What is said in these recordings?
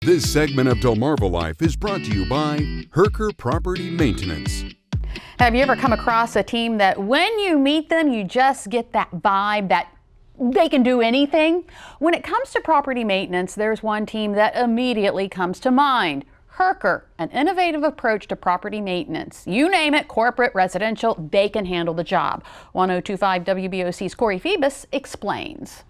This segment of Delmarva Life is brought to you by Herker Property Maintenance. Have you ever come across a team that when you meet them, you just get that vibe that they can do anything? When it comes to property maintenance, there's one team that immediately comes to mind. Herker, an innovative approach to property maintenance. You name it, corporate, residential, they can handle the job. 1025 WBOC's Corey Phoebus explains.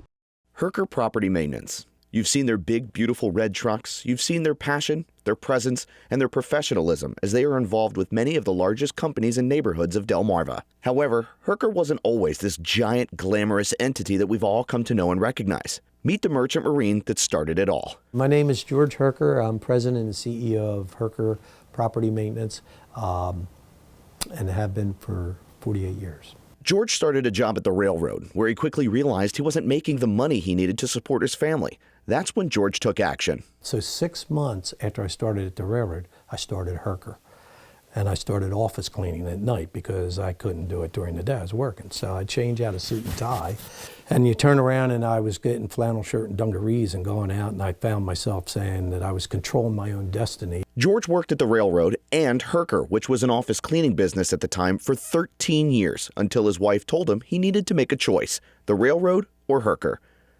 Herker Property Maintenance. You've seen their big, beautiful red trucks. You've seen their passion, their presence, and their professionalism as they are involved with many of the largest companies and neighborhoods of Delmarva. However, Herker wasn't always this giant, glamorous entity that we've all come to know and recognize. Meet the merchant marine that started it all. My name is George Herker. I'm president and CEO of Herker Property Maintenance and have been for 48 years. George started a job at the railroad, where he quickly realized he wasn't making the money he needed to support his family. That's when George took action. So 6 months after I started at the railroad, I started Herker. And I started office cleaning at night because I couldn't do it during the day. I was working. So I'd change out a suit and tie. And you turn around and I was getting flannel shirt and dungarees and going out, and I found myself saying that I was controlling my own destiny. George worked at the railroad and Herker, which was an office cleaning business at the time, for 13 years until his wife told him he needed to make a choice, the railroad or Herker.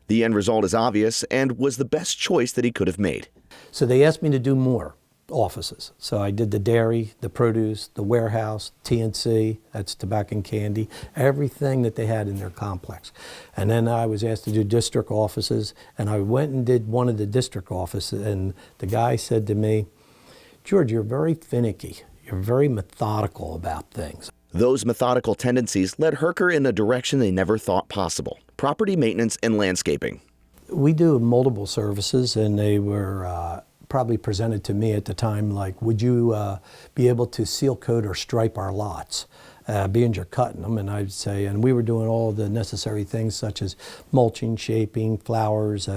The end result is obvious and was the best choice that he could have made. So they asked me to do more offices. So I did the dairy, the produce, the warehouse, TNC, that's tobacco and candy, everything that they had in their complex. And then I was asked to do district offices, and I went and did one of the district offices, and the guy said to me, "George, you're very finicky. You're very methodical about things." Those methodical tendencies led Herker in a direction they never thought possible: property maintenance and landscaping. We do multiple services, and they were probably presented to me at the time like, would you be able to seal coat or stripe our lots, being you're cutting them? And I'd say, and we were doing all the necessary things such as mulching, shaping, flowers,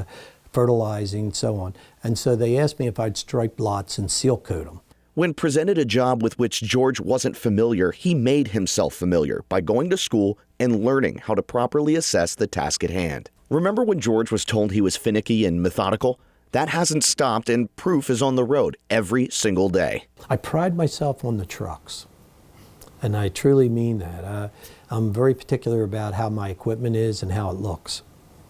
fertilizing, so on. And so they asked me if I'd stripe lots and seal coat them. When presented a job with which George wasn't familiar, he made himself familiar by going to school and learning how to properly assess the task at hand. Remember when George was told he was finicky and methodical? That hasn't stopped, and proof is on the road every single day. I pride myself on the trucks, and I truly mean that. I'm very particular about how my equipment is and how it looks.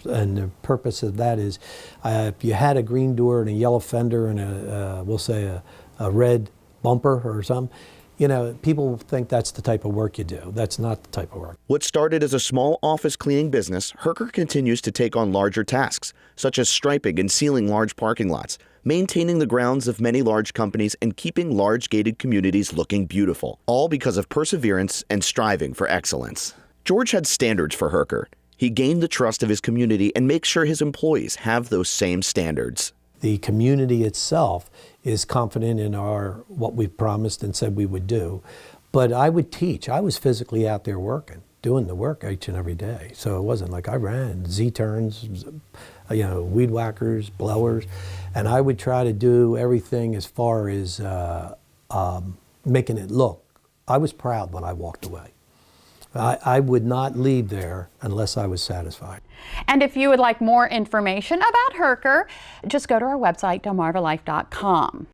And the purpose of that is, if you had a green door and a yellow fender and we'll say a red bumper or something, you know, people think that's the type of work you do. That's not the type of work. What started as a small office cleaning business, Herker continues to take on larger tasks, such as striping and sealing large parking lots, maintaining the grounds of many large companies, and keeping large gated communities looking beautiful, all because of perseverance and striving for excellence. George had standards for Herker. He gained the trust of his community and makes sure his employees have those same standards. The community itself is confident in what we've promised and said we would do. But I would teach. I was physically out there working, doing the work each and every day. So it wasn't like I ran Z-turns, you know, weed whackers, blowers, and I would try to do everything as far as making it look. I was proud when I walked away. I would not leave there unless I was satisfied. And if you would like more information about Herker, just go to our website, delmarvalife.com.